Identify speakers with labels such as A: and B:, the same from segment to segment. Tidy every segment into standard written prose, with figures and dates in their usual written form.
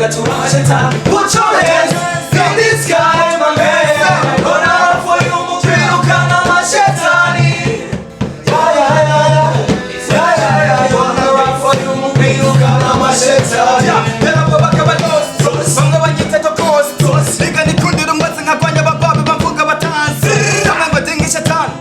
A: Put your hands in the sky, my man. Gonna run for you, mukirukana mashetani. Yeah. Gonna run for you, mukirukana mashetani. Bela baba kabatos, banga banyita tokos. Nika nikundira umwatsi nkagwanya abababe bamvuga batanzi. Namwe badinga shetani,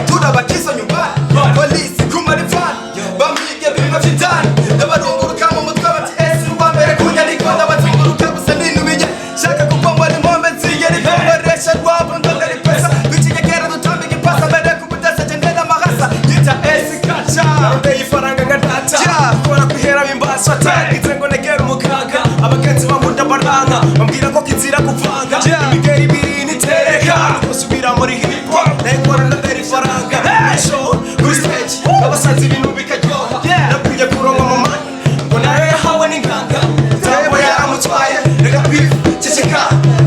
A: turabakiza nyumbani. Polisi kumarivani, bamige bimba vy'indani. N'abarunguruka mu mutwe bati ese ubambere kunyandiko n'abatunguruka gusa n'intubiye. Shaka kubombora impombe nziye rikomboresha rwabo ndondera ipesa. Dukinyegera dutambika ipasa mbere kubudasa jendera amahasa. Yita esi kaca, ndeye ifaranga nka data. Kora kwihera bimbaswa tagize ngo negera umukaka. Abagenzi bankunda baranka, bambwira ko kizira kuvanga. Imigeri ibiri nitereka, gusubira muri hip hop. Ndayikora ndondera ifaranga. Show kuri stage, abasanze ibintu bikaryoha. Nakwiye kuronka mu mani, ngo nawe yahawe n'inganga. Nzaba yaramutwaye, reka beef, ceceka.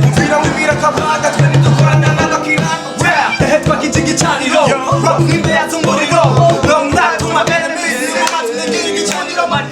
A: Umvira mubwira kabaga, twe ntidukorana n'abakiranga. Ehe twakica igicaniro, rap nk'imbeya z'umuriro. Long life to my enemies, umumatsi ntigira igicaniro mani.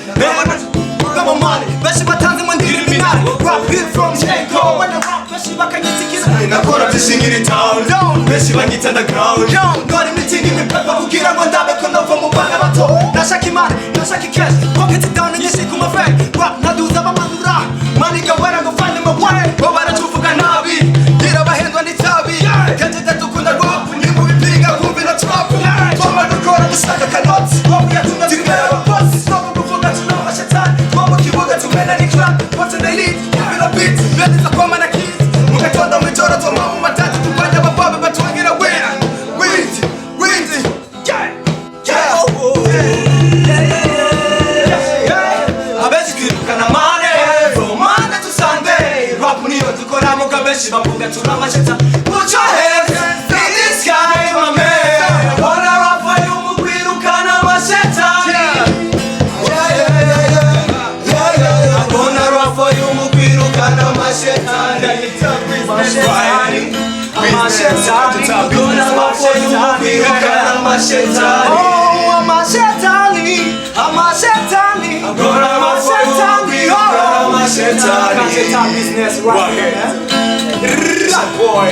A: Ngabo mani, benshi batanze ngo ndiri minari. Rap here from Jango, when I rap benshi bakanyitsikira. Nakora byishingira town, benshi banyita underground. Ngora imiting imipepa kugira ngo ndabe ko ndava mu bana bato. Nashaka imana, nashaka cash, pocket it down nyinshi ku mafeng. Rap naduza bamanura, maniga wera ngo find my way. Bo baracuvuga nabi, gira bahendwa n'itabi. Kenshi ndadukunda rap, ni mu bipinga kumvira trap. Twama dukora dushaka kanoti, rap yatumye tubera ababosi. Stop kuvuga tunaho mashetani, twama kibuga tumena ni club. What's in the lead, feel a beat, ready to come and a kid. Mugatondo mwijoro twama mu matatu tupanya abababe batwangira wera. Windy, yeah. Abezi twirukana mane, from Monday to Sunday. Rap niyo dukora muga benshi bavuga turamasheta. Put your hands in the sky, my man. Gonna rap for you, mukwirukana mashetani. Yeah. Gonna rap for you, mukwirukana mashetani. Mashetani. Gonna rap for you, mukwirukana mashetani. Oh, I'm a shetani. Gonna rap for you, mukwirukana mashetani. Can't talk business right here. Rap boy.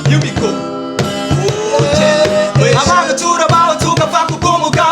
A: You be cool. Amanga turabaho tukava ku bw'umuga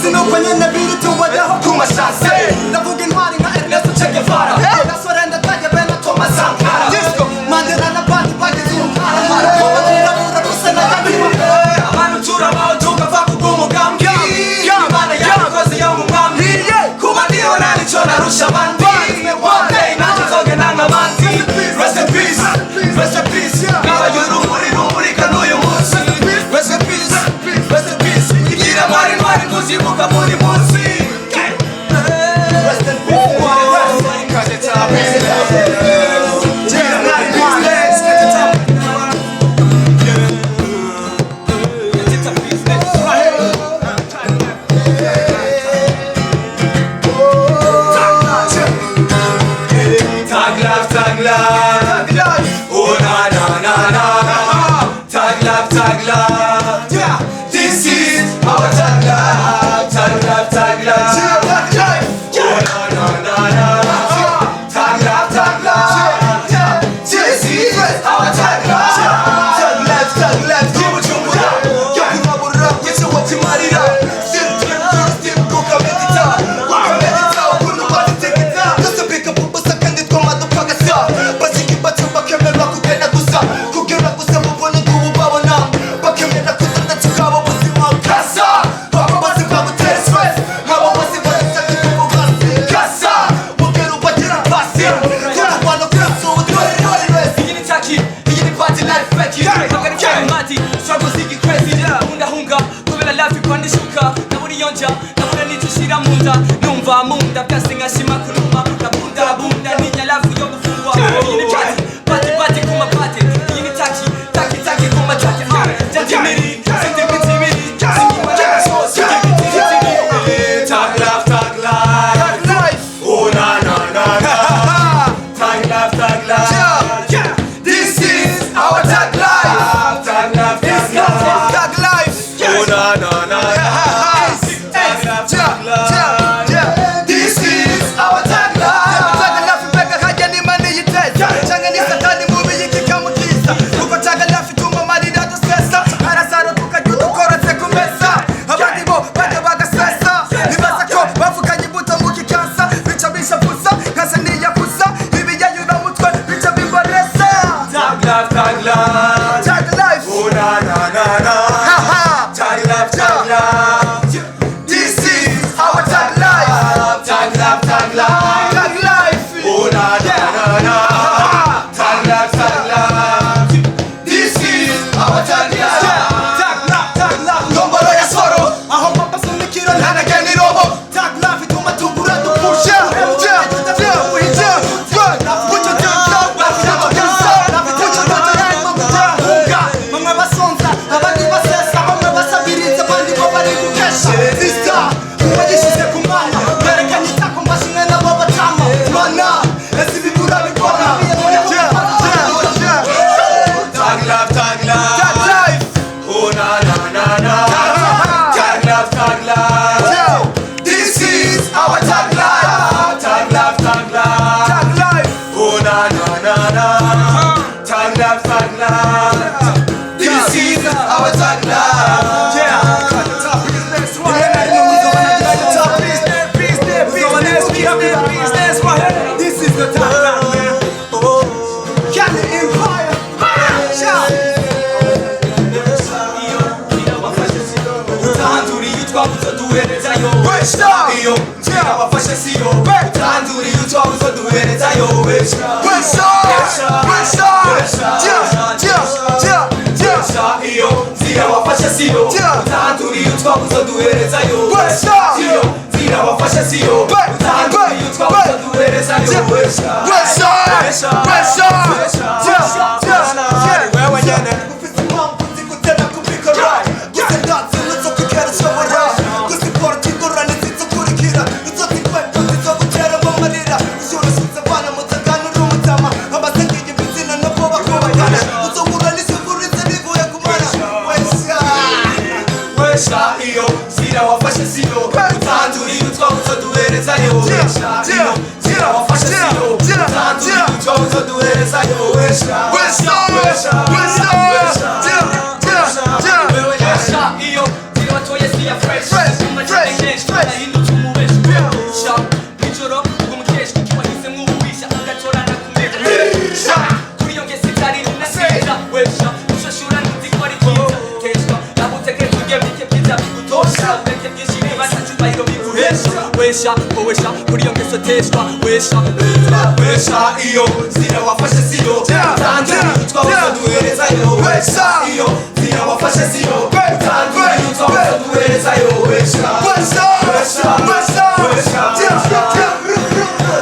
A: sinuko nyene biri tubayeho ku mashanse ndavuga intwari nka Ernesto Che Guevara ndasorenda tajya bena Thomas Sankara Disco Mandela na bandi bagize uruhara kuba twirabura dusa n'akadiho abantu turabaho tukava ku bw'umugambi Imana yakoze yo mu mwami kuba ndiho nta nico narusha abandi one day nanjye nzogenda nk'abandi rest in peace rest in peace nabaye urumuri rumurika n'uyu munsi rest in peace rest in peace igira mwari mwari kuzibuka buri munsi rest in peace cause it's our business igira mwari mwari it's a business right Tag life, oh na na na na na. Tag life, yeah. This is our tag life, tag life, tag life. Oh na na na na na. Tag life, yeah. This is our tag life, tag life. Give it to me, yo kunabura, yesu wachimarira. Still kuka medita, kunu wati tekita. Just pick up busa kandi twama dupaka sa. Basiki batu bakemera kugenda gusa, kugera gusa mubone kubabona. Bakemera kutanda tukaba buzima kasa. Baba basi bagutera stress, abo basi bagutaka kubugasi. Kasa, mugero bagira pasi. Kubana kwaso utware rest. Iyi ni taki, iyi ni party life back here. Bagari kwa mati, struggle zigi crazy. Hunga kubera life ikondishuka. Naburi yonja, nabura nitushira munda. Numva munda byase ngashima kuluma. Nabunda bunda ninya life yo gufungwa. Iyi ni party kuma party. Iyi ni taki kuma taki. Jantimiri, sentimiri. Tag life. Oh na na na na. Tag life. Yeah. This is our tag life. Tag life. Oh na na na na. This is our tag life. Tag life beka haja ni mani yiteza. Changa ni satani mubi yikikamukisa. Kuko tag life tuma marida dusesa. Arasaro tukajuta koretse kumesa. Abandi bo bajya bagasesa. Nibaza ko bavuganye imbuto mu kikansa. Bica bishapuza kase niyakuza. Ibiyayura mutwe bica bimbaresa. Tag life. Oh na na na na. Tag life. This is our tag life. Tag life. Oh na na na na. Tag life. This is our tag life. Tag life. Ndombolo ya soro. Aho papa sunikira nana geni robo. Tag life ituma tugura dupusha. Mama basonza, abandi basesa, bamwe basabiriza, abandi bo bari kukesha. Sister, umagishyize ku mwana, mwerekanye itako mbashimwe nabo batama. Mana, ese ibigura bikora. Tag life. Oh na na na na. Tag life. This is our tag life. Tag life. Oh na na na na. Tag life. This is our tag life. Yeah. This is the tag life, man. Cali Empire. Utanduri yitwa uzoduherezayo. Iyo nzira wafashe siyo. Utanduri yitwa uzoduherezayo. Iyo nzira wafashe siyo. Utanduri yitwa uzoduherezayo. Iyo nzira wafashe siyo. Utanduri yitwa uzoduherezayo. Wewe nyene ufite impamvu nzigutera kubikora. Gusa ndatse nuzokukera ushobora. Gusipora kigorana nzizokurikira. Uzozikwepa nzizogutera mu marira. Uzorasubiza abana mutagana uri umutama. Abasengiye ibitsina no kuba kubagana. Uzohura n'isivurize bivuye ku mana. Wesha iyo nzira wafashe siyo. Utanduri yitwa uzoduherezayo. Iyo nzira wafashe siyo. Utanduri yitwa uzoduherezayo. Iyo nzira watoye siya fresh. Uma cyane kenshi Nahindutse umubesha Nijoro Umukeshwa Wahisemo ubuwisha Ugacorana kumeza Kuri iyo ngesi itari ninasiza Wesha Ushashura nuziko ari kiza Keshwa Nagutekereza ugemike byiza bigutosha Ureke byinshi bibaza cyubahiro biguhesha Wesha Kuri iyo ngeso teshwa Wesha iyo Zira wafashe siyo Tanzania Twabuze duherezayo Wesha iyo Zira wafashe siyo Tanzania Twabuze duherezayo Wesha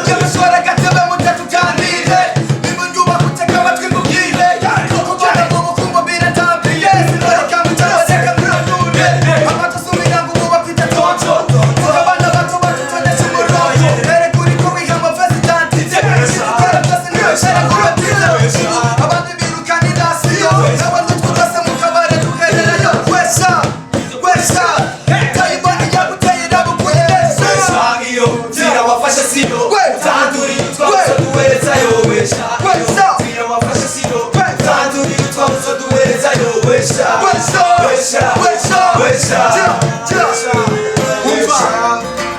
A: Yamashwara gatebe mutatu kanire Nimba njuma kuteka amatwi mbubwire Koko kona mu bukumbo biratambiye Sinareka mutaraseka muradure Amata sumira ngo ubu bafite tonto Vuga abana bato batutondetse umurongo Mbere kuri ko wihamba presidentite Ikora byose ntibashara ngo batize Abandi birukana indasiyo N'abandi twudase mu kabare tuhererayo Wesha Tayibani yaguteye nabukuye Wesha iyo Zira wafashe siyo Tanduri twabuze duherezayo Wesha Zira wafashe siyo Tanduri twabuze duherezayo Wesha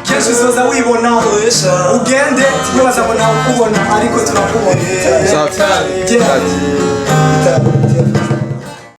B: Kenshi uzoza wibona ugende ntibaza ngo nawe ukubona ariko turakubona.